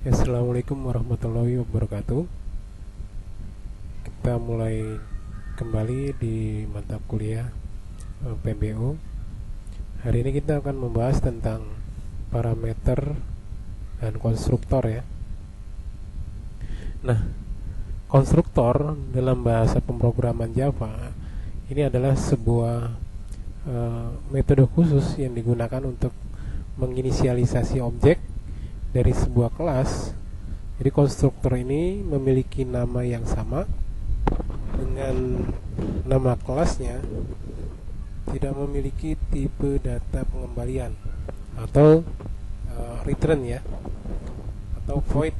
Assalamualaikum warahmatullahi wabarakatuh. Kita mulai kembali di mata kuliah PBO. Hari ini kita akan membahas tentang parameter dan konstruktor ya. Nah, konstruktor dalam bahasa pemrograman Java ini adalah sebuah metode khusus yang digunakan untuk menginisialisasi objek dari sebuah kelas. Jadi konstruktor ini memiliki nama yang sama dengan nama kelasnya, tidak memiliki tipe data pengembalian atau return ya, atau void.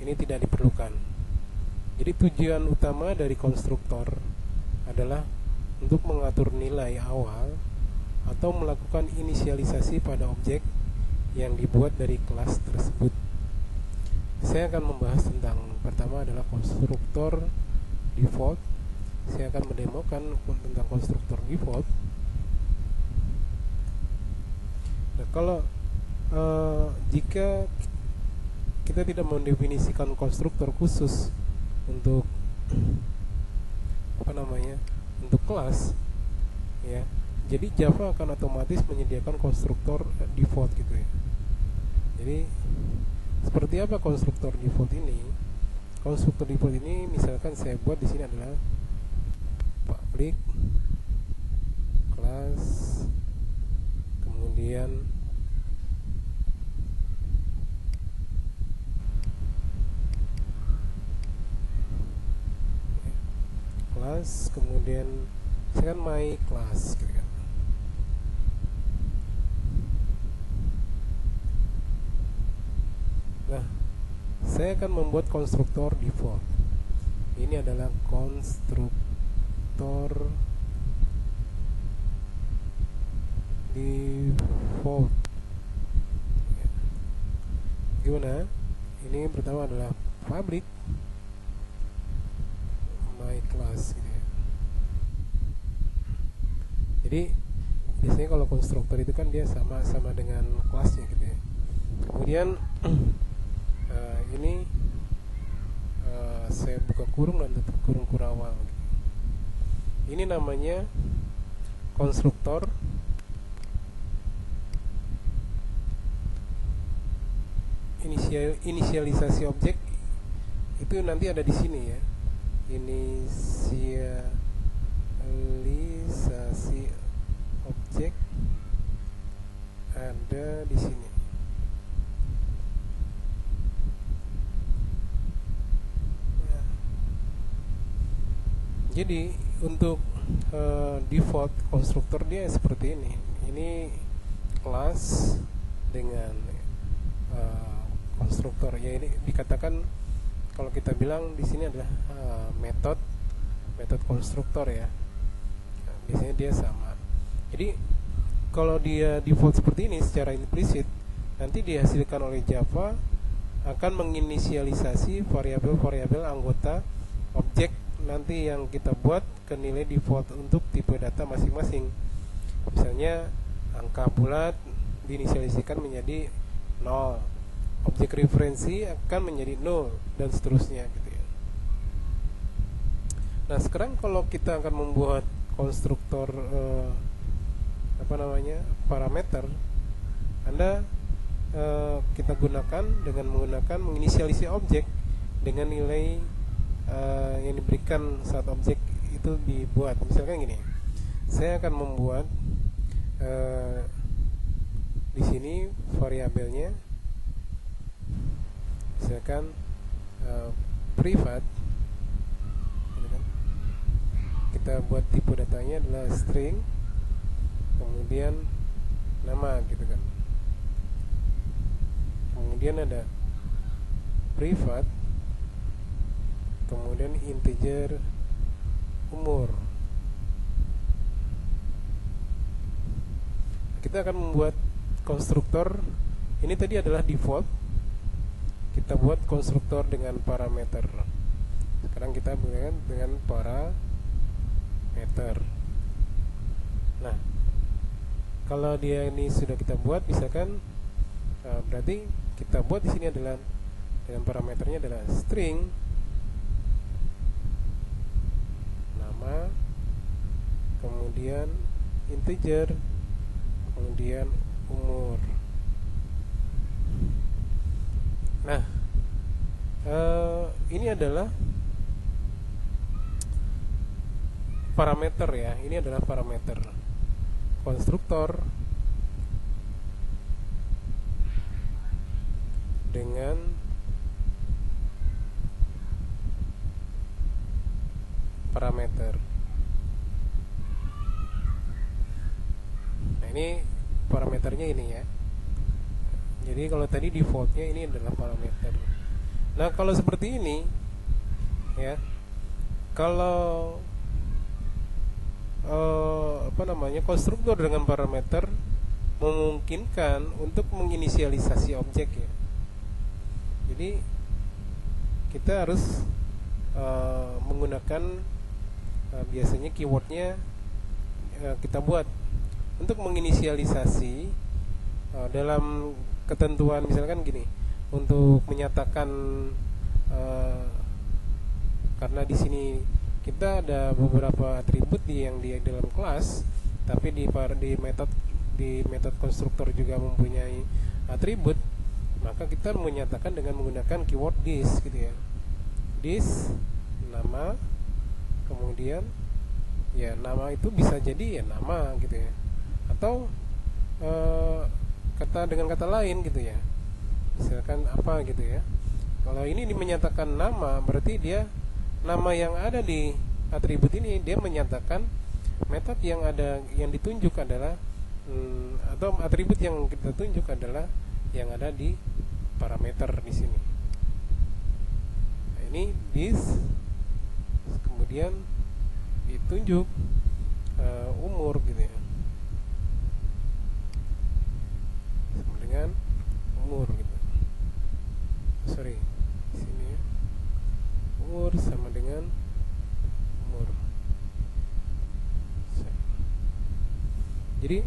Ini tidak diperlukan. Jadi tujuan utama dari konstruktor adalah untuk mengatur nilai awal atau melakukan inisialisasi pada objek yang dibuat dari kelas tersebut. Saya akan membahas tentang pertama adalah konstruktor default. Saya akan mendemokan tentang konstruktor default. Nah, kalau jika kita tidak mendefinisikan konstruktor khusus untuk untuk kelas ya, jadi Java akan otomatis menyediakan konstruktor default gitu ya. Jadi seperti apa konstruktor default ini? Konstruktor default ini misalkan saya buat di sini adalah public class, kemudian class, kemudian misalkan my class gitu kan. Nah, saya akan membuat konstruktor default. Ini adalah konstruktor default. Gimana? Ini pertama adalah public my class gitu ya. Jadi biasanya kalau konstruktor itu kan dia sama dengan kelasnya gitu ya. Kemudian ini saya buka kurung dan tutup kurung kurawal. Ini namanya konstruktor inisialisasi objek. Itu nanti ada di sini ya. Inisialisasi objek ada di sini. Jadi untuk default konstruktor dia seperti ini. Ini kelas dengan konstruktor ya. Ini dikatakan kalau kita bilang di sini adalah metode konstruktor ya. Nah, biasanya dia sama. Jadi kalau dia default seperti ini secara implisit, nanti dihasilkan oleh Java akan menginisialisasi variabel-variabel anggota objek nanti yang kita buat ke nilai default untuk tipe data masing-masing. Misalnya angka bulat diinisialisasikan menjadi 0, objek referensi akan menjadi 0 dan seterusnya gitu ya. Nah, sekarang kalau kita akan membuat konstruktor parameter, Anda kita gunakan dengan menggunakan menginisialisasi objek dengan nilai yang diberikan saat objek itu dibuat. Misalkan gini, saya akan membuat di sini variabelnya, misalkan privat, gitu kan. Kita buat tipe datanya adalah string, kemudian nama gitu kan. Kemudian ada privat, kemudian integer umur. Kita akan membuat konstruktor ini tadi adalah default. Kita buat konstruktor dengan parameter. Sekarang kita gunakan dengan parameter. Nah, kalau dia ini sudah kita buat, misalkan berarti kita buat di sini adalah dengan parameternya adalah string, nama, kemudian integer, kemudian umur. Nah, ini adalah parameter ya. Ini adalah parameter konstruktor dengan parameter. Nah, ini parameternya ini ya. Jadi kalau tadi defaultnya ini adalah parameter. Nah, kalau seperti ini ya, kalau konstruktor dengan parameter memungkinkan untuk menginisialisasi objek ya. Jadi kita harus menggunakan biasanya keywordnya kita buat untuk menginisialisasi dalam ketentuan, misalkan gini, untuk menyatakan karena di sini kita ada beberapa atribut yang di dalam kelas, tapi di metode konstruktor juga mempunyai atribut, maka kita menyatakan dengan menggunakan keyword this gitu ya. This nama, kemudian ya nama itu bisa jadi ya nama gitu ya, atau dengan kata lain gitu ya, misalkan apa gitu ya. Kalau ini menyatakan nama, berarti dia nama yang ada di atribut ini, dia menyatakan metode yang ditunjuk adalah atau atribut yang kita tunjuk adalah yang ada di parameter di sini. Nah, ini this, kemudian ditunjuk umur gitu ya, sama dengan umur gitu. Sorry, di sini ya. Umur sama dengan umur. Jadi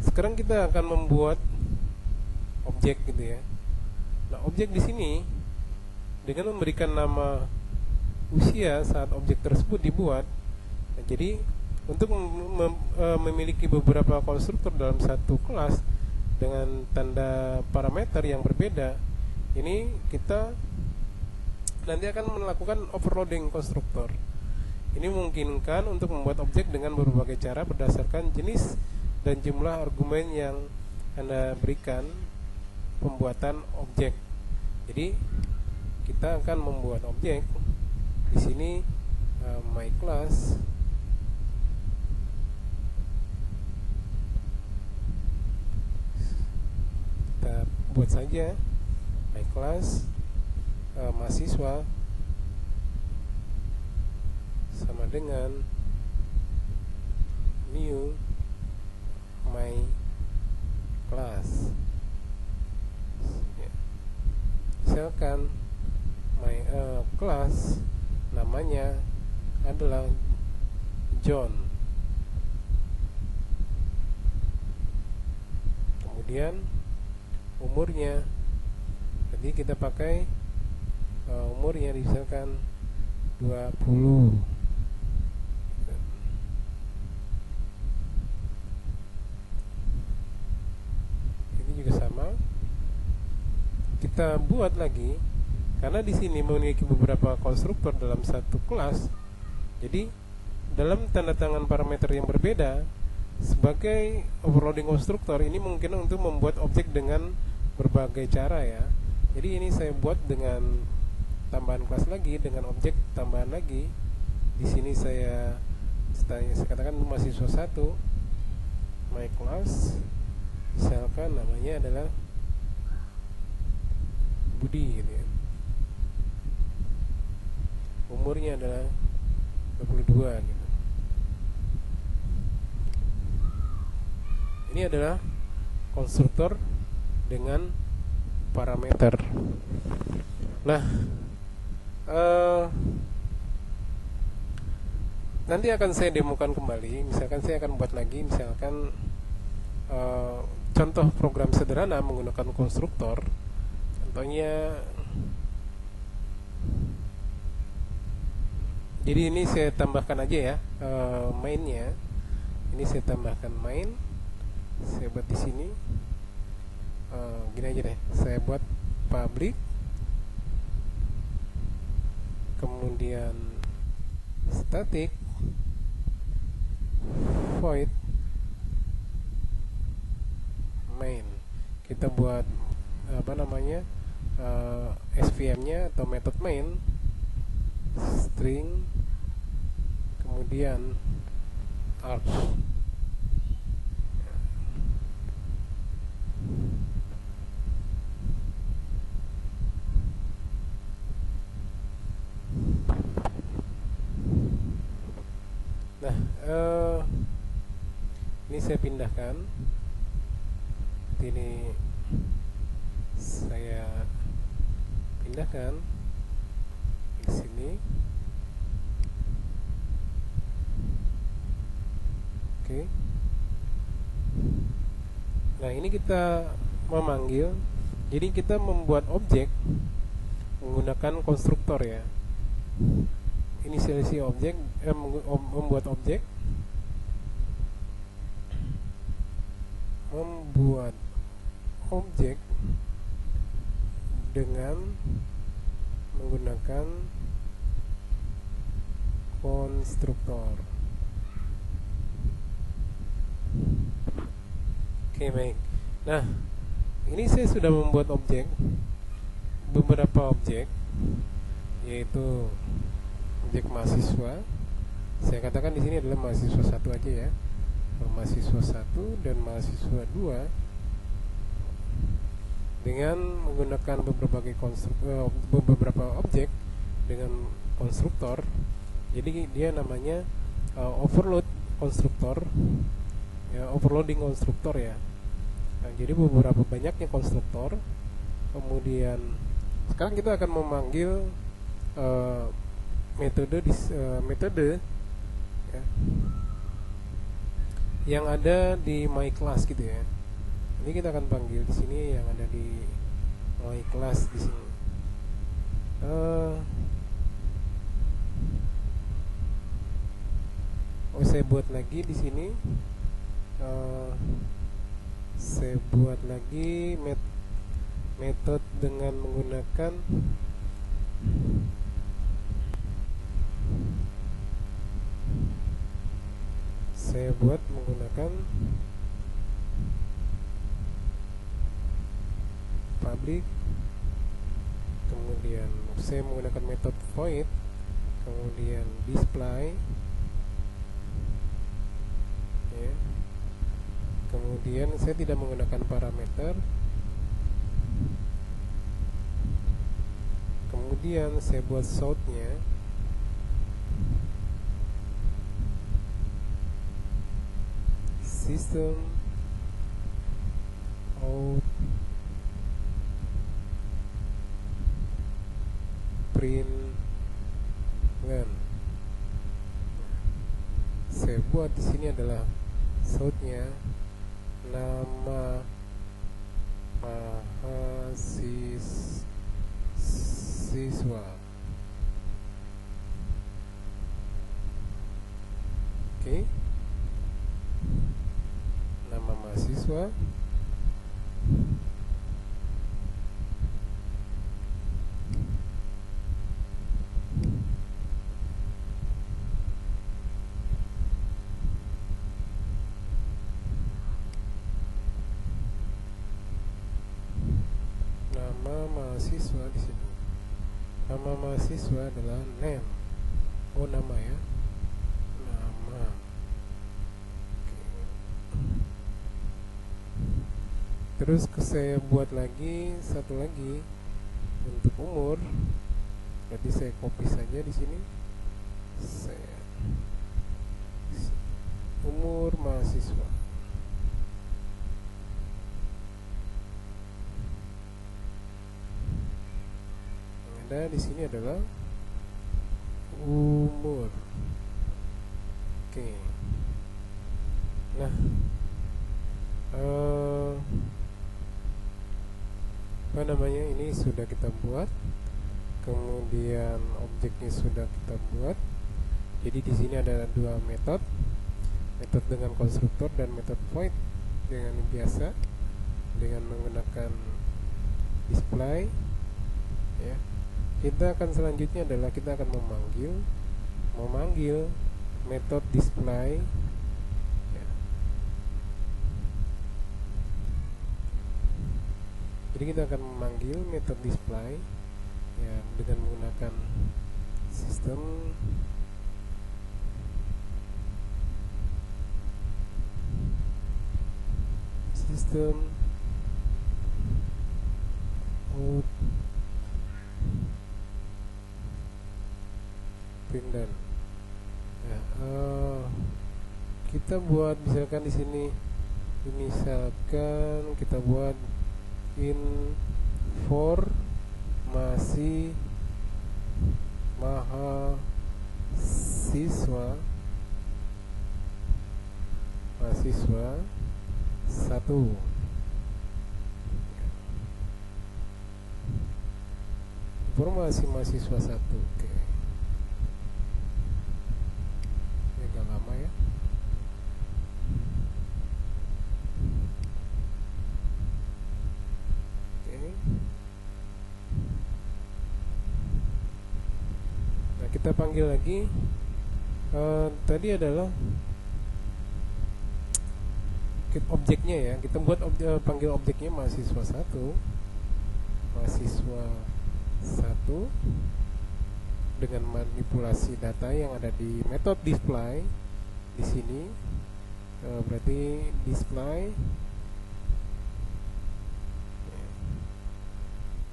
sekarang kita akan membuat objek gitu ya. Nah, objek di sini dengan memberikan nama usia saat objek tersebut dibuat. Nah, jadi untuk memiliki beberapa konstruktor dalam satu kelas dengan tanda parameter yang berbeda, ini kita nanti akan melakukan overloading konstruktor. Ini memungkinkan untuk membuat objek dengan berbagai cara berdasarkan jenis dan jumlah argumen yang Anda berikan pembuatan objek. Jadi kita akan membuat objek di sini my class kita buat saja my class mahasiswa sama dengan new my class ya. Misalkan my class namanya adalah John, kemudian umurnya, jadi kita pakai umurnya misalkan 20. Ini juga sama, kita buat lagi karena di sini memiliki beberapa konstruktor dalam satu kelas. Jadi dalam tanda tangan parameter yang berbeda sebagai overloading konstruktor ini mungkin untuk membuat objek dengan berbagai cara ya. Jadi ini saya buat dengan tambahan kelas lagi, dengan objek tambahan lagi. Di sini saya katakan mahasiswa 1 my class, misalkan namanya adalah Budi gitu ya. Umurnya adalah 22 gitu. Ini adalah konstruktor dengan parameter. Nah, nanti akan saya demokan kembali. Misalkan saya akan buat lagi, misalkan contoh program sederhana menggunakan konstruktor. Contohnya Jadi ini saya tambahkan aja ya, mainnya. Ini saya tambahkan main. Saya buat di sini. Gini aja deh. Saya buat public. Kemudian static void main. Kita buat apa namanya, SVM-nya atau method main string, kemudian arch. Nah, ini saya pindahkan. Ini saya pindahkan di sini. Oke. Nah, ini kita memanggil. Jadi kita membuat objek menggunakan konstruktor ya. Inisialisasi objek, membuat objek, dengan menggunakan konstruktor. Oke, baik. Nah, ini saya sudah membuat beberapa objek, yaitu objek mahasiswa. Saya katakan di sini adalah mahasiswa 1 aja ya. Mahasiswa 1 dan mahasiswa 2 dengan menggunakan beberapa objek dengan konstruktor. Jadi dia namanya overload konstruktor ya, overloading konstruktor ya. Nah, jadi beberapa banyaknya konstruktor. Kemudian sekarang kita akan memanggil metode ya, yang ada di my class gitu ya. Ini kita akan panggil di sini yang ada di my class di sini. Saya buat lagi di sini. Saya buat lagi metode dengan menggunakan public, kemudian saya menggunakan metode void, kemudian display ya. Kemudian saya tidak menggunakan parameter. Kemudian saya buat shout-nya system out print len. Saya buat di sini adalah shout-nya nama mahasiswa. Oke. Nama mahasiswa. Mahasiswa di sini. Nama mahasiswa adalah name. Oh, nama ya. Nama. Oke. Terus saya buat lagi satu lagi untuk umur. Berarti saya copy saja di sini. Umur mahasiswa. Nah, di sini adalah umur. Oke. Nah, apa namanya, ini sudah kita buat. Kemudian objeknya sudah kita buat. Jadi di sini ada dua metode, metode dengan konstruktor dan metode void dengan biasa dengan menggunakan display ya. Kita akan selanjutnya adalah kita akan memanggil metode display ya. Jadi kita akan memanggil metode display ya dengan menggunakan sistem out pindan ya, kita buat misalkan di sini kita buat informasi mahasiswa 1 informasi mahasiswa 1. Oke. Ini agak lama ya. Oke. Nah, kita panggil lagi. Tadi adalah objeknya ya. Kita buat panggil objeknya mahasiswa 1 dengan manipulasi data yang ada di metode display di sini. Berarti display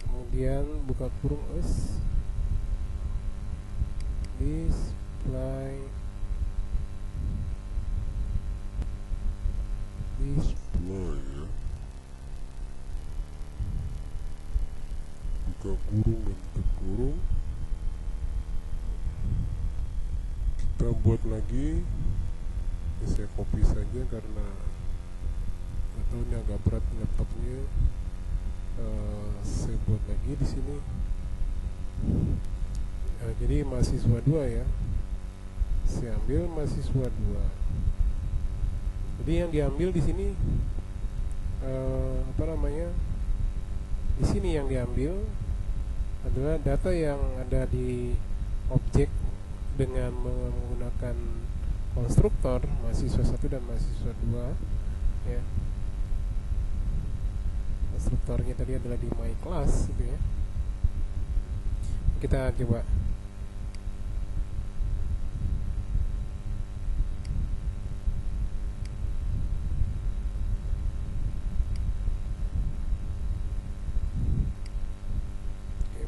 kemudian buka kurung display ya, buka kurung dan tutup kurung. Kita buat lagi. Ini saya copy saja karena atau ini agak berat laptopnya. Saya buat lagi di sini. Jadi mahasiswa 2 ya. Saya ambil mahasiswa 2. Jadi yang diambil di sini di sini yang diambil adalah data yang ada di objek dengan menggunakan konstruktor mahasiswa 1 dan mahasiswa 2 ya. Konstruktornya tadi adalah di my class gitu ya. Kita coba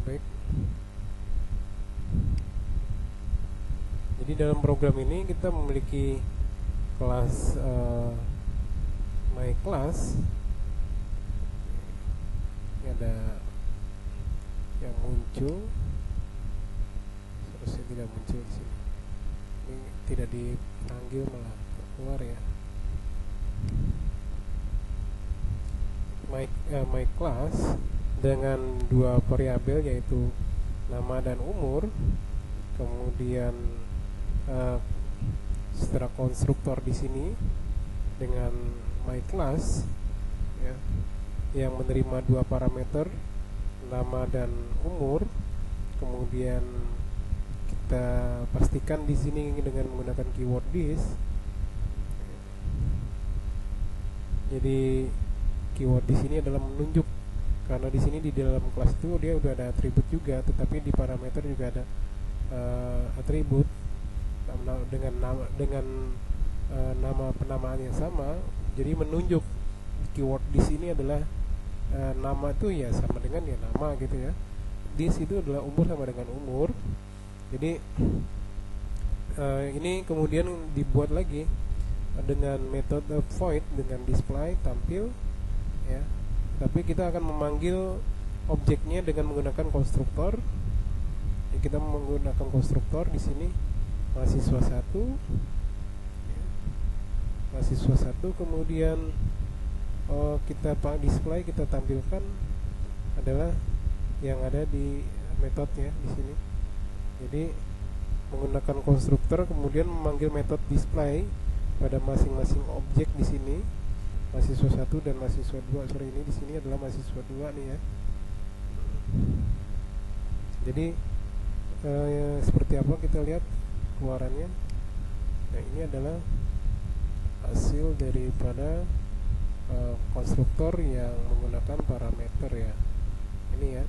baik. Jadi dalam program ini kita memiliki kelas my class. Ini ada yang muncul, seharusnya tidak muncul di sini. Ini tidak dipanggil malah keluar ya. My class dengan dua variabel yaitu nama dan umur, kemudian setelah konstruktor di sini dengan my class ya, yang menerima dua parameter nama dan umur, kemudian kita pastikan di sini dengan menggunakan keyword this. Jadi keyword di sini adalah menunjuk, karena di sini di dalam kelas itu dia udah ada atribut juga, tetapi di parameter juga ada atribut dengan nama penamaan yang sama. Jadi menunjuk keyword di sini adalah nama itu ya sama dengan ya nama gitu ya. This itu adalah umur sama dengan umur. Jadi ini kemudian dibuat lagi dengan metode void dengan display tampil ya. Tapi kita akan memanggil objeknya dengan menggunakan konstruktor. Ya, kita menggunakan konstruktor di sini mahasiswa 1 ya. Mahasiswa 1 kemudian kita display, kita tampilkan adalah yang ada di metodenya di sini. Jadi menggunakan konstruktor, kemudian memanggil metode display pada masing-masing objek di sini. Mahasiswa 1 dan mahasiswa 2. Sorry, ini di sini adalah mahasiswa 2 nih ya. Jadi seperti apa kita lihat keluarannya. Nah, ini adalah hasil daripada konstruktor yang menggunakan parameter ya. Ini ya.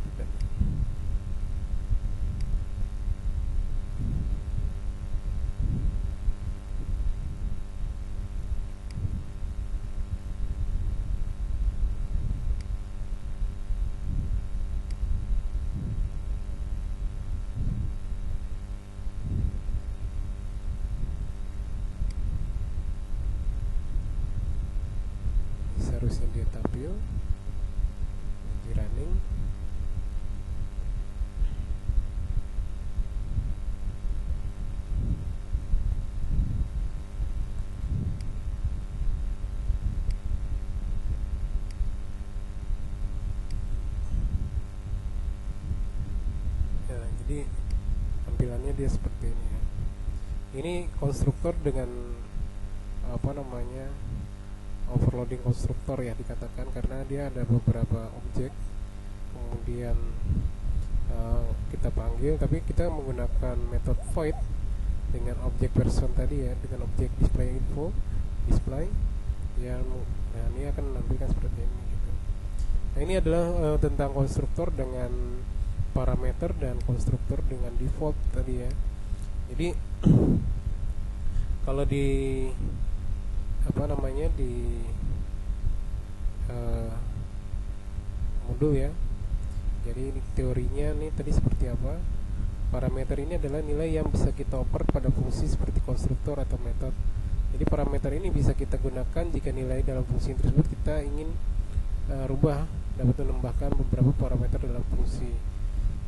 Harusnya dia tampil di running. Ya, jadi tampilannya dia seperti ini ya. Ini konstruktor dengan apa namanya, overloading konstruktor ya dikatakan, karena dia ada beberapa objek, kemudian kita panggil, tapi kita menggunakan metode void dengan objek person tadi ya, dengan objek display info display yang ini akan menampilkan seperti ini gitu. Nah, ini adalah tentang konstruktor dengan parameter dan konstruktor dengan default tadi ya. Jadi kalau di apa namanya di modul ya, jadi ini teorinya nih tadi seperti apa. Parameter ini adalah nilai yang bisa kita oper pada fungsi seperti konstruktor atau metode. Jadi parameter ini bisa kita gunakan jika nilai dalam fungsi tersebut kita ingin rubah, dapat menambahkan beberapa parameter dalam fungsi.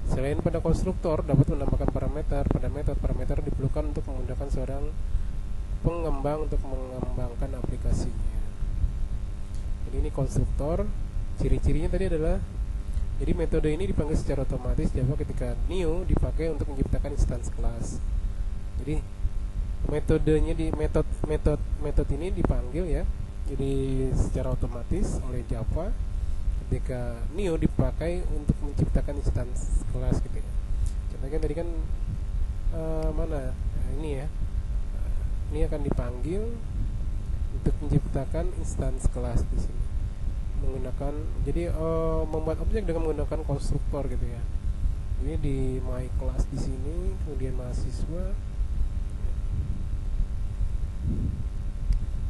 Selain pada konstruktor dapat menambahkan parameter pada metode, parameter diperlukan untuk memudahkan seorang pengembang untuk mengembangkan aplikasinya. Jadi ini konstruktor, ciri-cirinya tadi adalah, jadi metode ini dipanggil secara otomatis Java ketika new dipakai untuk menciptakan instance kelas. Jadi metodenya di metode ini dipanggil ya, jadi secara otomatis oleh Java ketika new dipakai untuk menciptakan instance kelas gitu ya. Contohnya tadi kan mana? Nah, ini ya. Ini akan dipanggil untuk menciptakan instance kelas di sini menggunakan, jadi membuat objek dengan menggunakan konstruktor gitu ya. Ini di my class di sini, kemudian mahasiswa,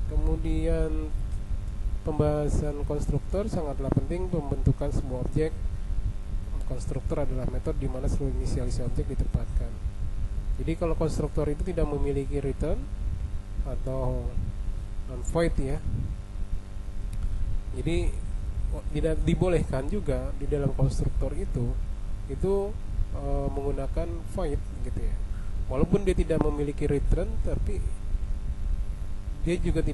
kemudian pembahasan konstruktor sangatlah penting. Pembentukan sebuah objek, konstruktor adalah metode di mana seluruh inisialisasi objek ditempatkan. Jadi kalau konstruktor itu tidak memiliki return atau non-void ya, jadi tidak dibolehkan juga di dalam konstruktor itu menggunakan void gitu ya. Walaupun dia tidak memiliki return, tapi dia juga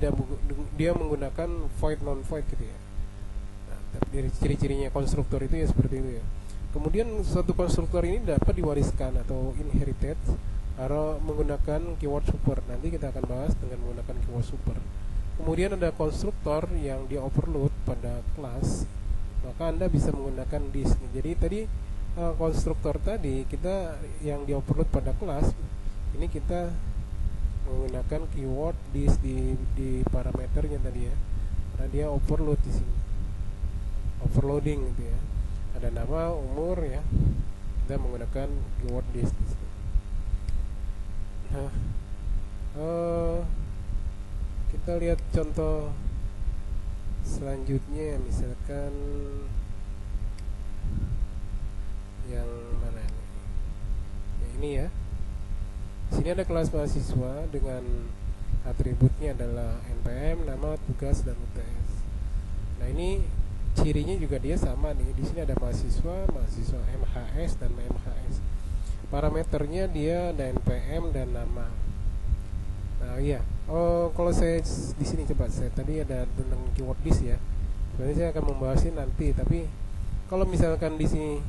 dia menggunakan void non-void gitu ya. Nah, dari ciri-cirinya konstruktor itu ya seperti itu ya. Kemudian suatu konstruktor ini dapat diwariskan atau inherited atau menggunakan keyword super. Nanti kita akan bahas dengan menggunakan keyword super. Kemudian ada konstruktor yang di overload pada kelas, maka Anda bisa menggunakan this. Jadi tadi konstruktor tadi kita yang di overload pada kelas, ini kita menggunakan keyword this di parameternya tadi ya, karena dia overload di sini, overloading gitu ya. Ada nama, umur ya, kita menggunakan keyword this di sini. Nah, kita lihat contoh selanjutnya, misalkan yang mana ini? Ya, ini ya. Sini ada kelas mahasiswa dengan atributnya adalah npm, nama, tugas, dan UTS. Nah, ini cirinya juga dia sama nih. Di sini ada mahasiswa MHS dan MHS. Parameternya dia ada npm dan nama. Nah, iya. Kalau saya di sini coba saya tadi ada tentang keyword this ya. Sebenarnya saya akan membahasnya nanti, tapi kalau misalkan di sini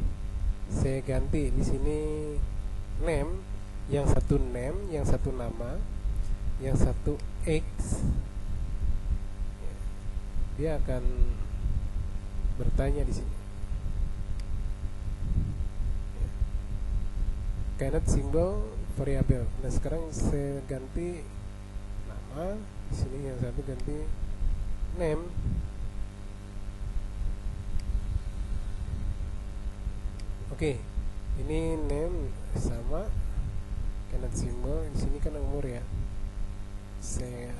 saya ganti di sini name, yang satu name, yang satu nama, yang satu X, dia akan bertanya di sini. Cannot symbol variable. Nah sekarang saya ganti nama, di sini yang satu ganti name. Oke, ini name sama, cannot symbol. Di sini kan umur ya. Saya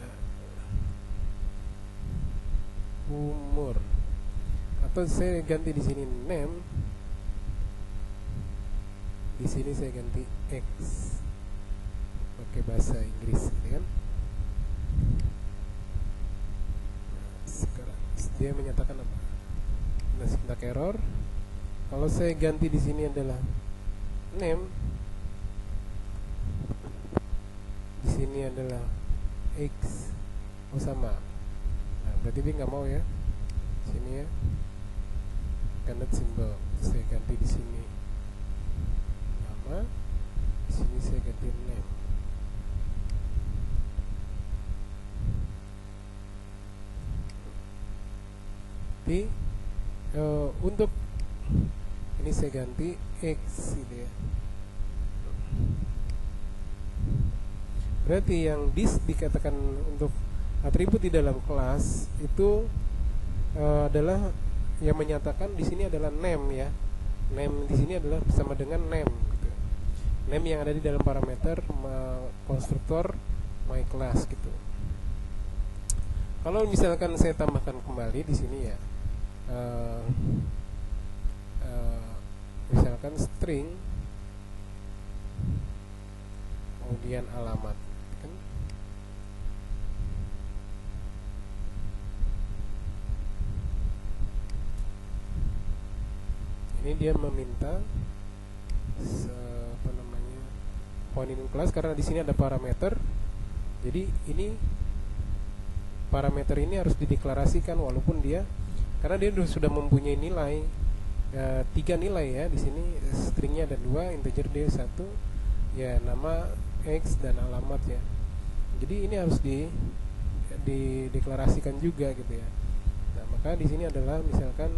umur, atau saya ganti di sini name, di sini saya ganti X pakai bahasa Inggris, gitu kan? Sekarang dia menyatakan apa? Nah, sebentar error. Kalau saya ganti di sini adalah name, di sini adalah X, oh sama. Nah, berarti dia nggak mau ya. Sini ya, cannot symbol. Saya ganti di sini nama, di sini saya ganti name. Jadi untuk ini saya ganti X gitu ya. Berarti yang dikatakan untuk atribut di dalam kelas itu adalah yang menyatakan di sini adalah name ya. Name di sini adalah sama dengan name gitu. Name yang ada di dalam parameter konstruktor my class gitu. Kalau misalkan saya tambahkan kembali di sini ya, misalkan string kemudian alamat kan, ini dia meminta apa namanya pointing class karena di sini ada parameter. Jadi ini parameter ini harus dideklarasikan walaupun dia, karena dia sudah mempunyai nilai 3 nilai ya. Di sini stringnya ada 2, integer dia 1 ya, nama X dan alamat ya. Jadi ini harus dideklarasikan juga gitu ya. Nah maka di sini adalah misalkan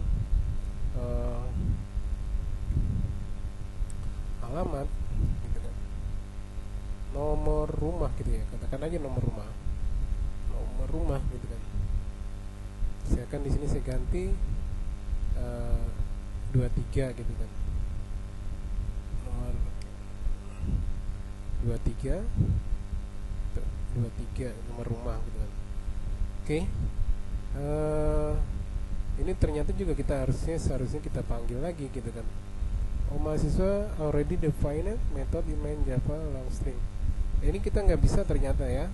alamat gitu kan, nomor rumah gitu ya, katakan aja nomor rumah gitu kan. Misalkan di sini saya ganti 23 gitu kan, nomor 23 nomor rumah gitu kan. Oke. Ini ternyata juga kita seharusnya kita panggil lagi gitu kan. Oh mahasiswa already defined method in main Java long string. Ini kita nggak bisa ternyata ya.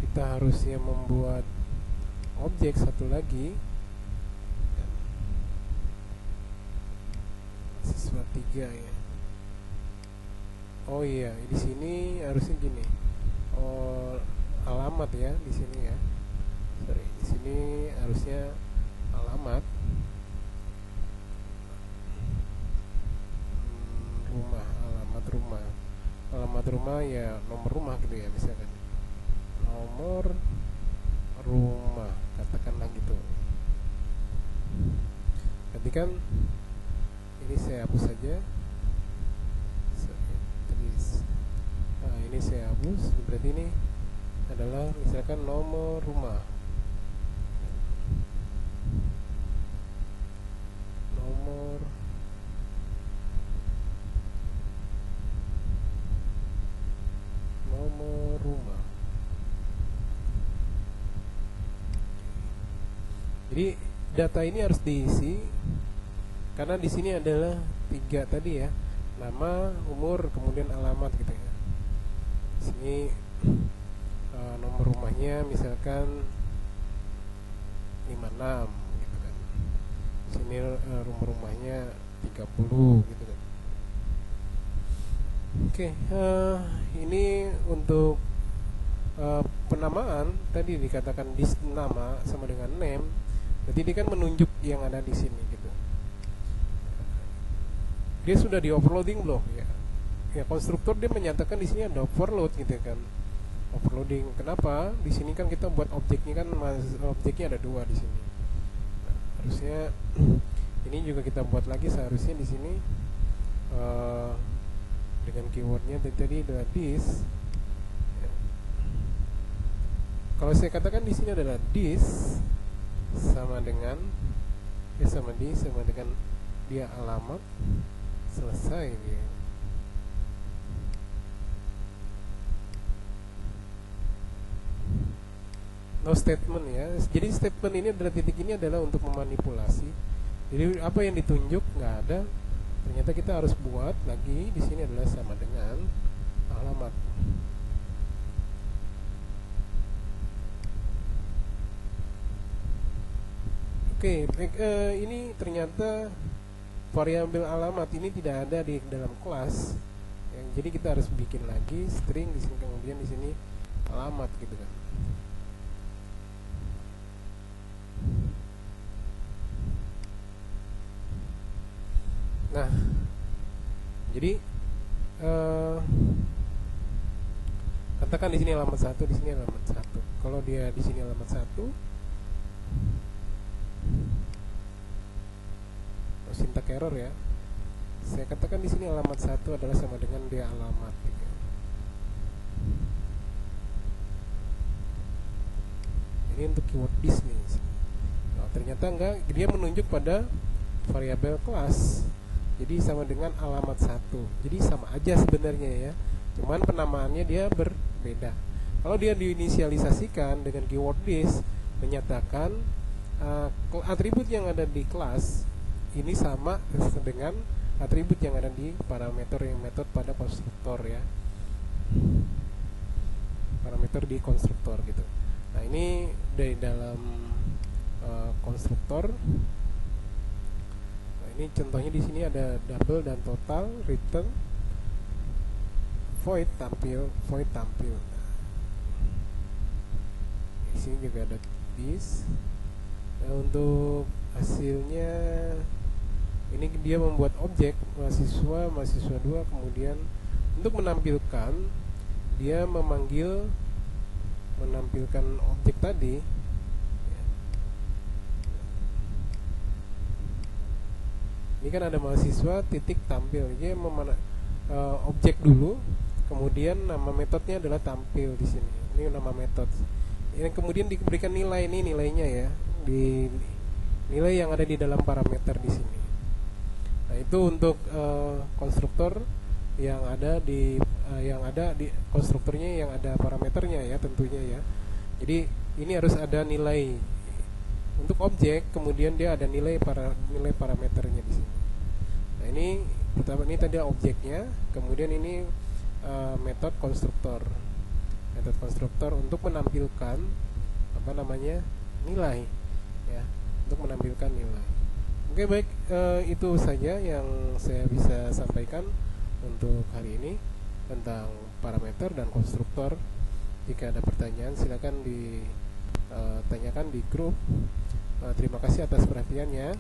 Kita harusnya membuat objek satu lagi, siswa 3 ya. Oh iya, di sini harusnya gini. Oh, alamat ya di sini ya. Sorry, di sini harusnya alamat. Rumah, alamat rumah ya, nomor rumah gitu ya, misalkan nomor rumah, katakanlah gitu. Nanti kan ini saya hapus saja. Nah, ini saya hapus. Berarti ini adalah misalkan nomor rumah. Nomor rumah. Jadi data ini harus diisi karena di sini adalah 3 tadi ya, nama, umur, kemudian alamat gitu ya. Di sini nomor rumahnya misalkan 56 gitu kan. Di sini rumahnya 30 gitu kan. Oke, ini untuk penamaan tadi dikatakan dis nama sama dengan name. Jadi dia kan menunjuk yang ada di sini gitu. dia sudah di overloading belum ya. Ya konstruktor dia menyatakan di sini ada overload gitu kan. Overloading. Kenapa? Di sini kan kita buat objeknya kan objeknya ada dua di sini. Nah, harusnya ini juga kita buat lagi seharusnya di sini dengan keywordnya tadi adalah this. Ya. Kalau saya katakan di sini adalah this sama dengan sama dengan dia alamat, selesai dia. No statement ya. Jadi statement ini adalah titik ini adalah untuk memanipulasi. Jadi apa yang ditunjuk nggak ada. Ternyata kita harus buat lagi di sini adalah sama dengan alamat. Oke, ini ternyata variabel alamat ini tidak ada di dalam kelas. Ya, jadi kita harus bikin lagi string di sini, kemudian di sini alamat gitu kan. Nah, jadi katakan di sini alamat 1, di sini alamat 1. Kalau dia di sini alamat 1, syntax error ya. Saya katakan di sini alamat 1 adalah sama dengan dia alamat gitu. Ini untuk keyword business. Nah, ternyata enggak, dia menunjuk pada variabel kelas. Jadi sama dengan alamat 1. Jadi sama aja sebenarnya ya. Cuman penamaannya dia berbeda. Kalau dia diinisialisasikan dengan keyword this, menyatakan atribut yang ada di kelas ini sama dengan atribut yang ada di parameter yang metode pada konstruktor ya. Parameter di konstruktor gitu. Nah, ini dari dalam konstruktor. Ini contohnya di sini ada double dan total, return, void tampil. Di sini juga ada this. Nah, untuk hasilnya ini dia membuat objek mahasiswa 2, kemudian untuk menampilkan dia menampilkan objek tadi. Ini kan ada mahasiswa titik tampil. Dia objek dulu, kemudian nama metodenya adalah tampil di sini. Ini nama metode. Ini kemudian diberikan nilai, ini nilainya ya, di nilai yang ada di dalam parameter di sini. Nah, itu untuk konstruktor yang ada di konstruktornya yang ada parameternya ya tentunya ya. Jadi ini harus ada nilai untuk objek, kemudian dia ada nilai parameternya di sini. Nah, ini pertama ini tadi objeknya, kemudian ini metode konstruktor untuk menampilkan nilai ya, untuk menampilkan nilai. Oke, baik, itu saja yang saya bisa sampaikan untuk hari ini tentang parameter dan konstruktor. Jika ada pertanyaan silakan ditanyakan di grup. Terima kasih atas perhatiannya.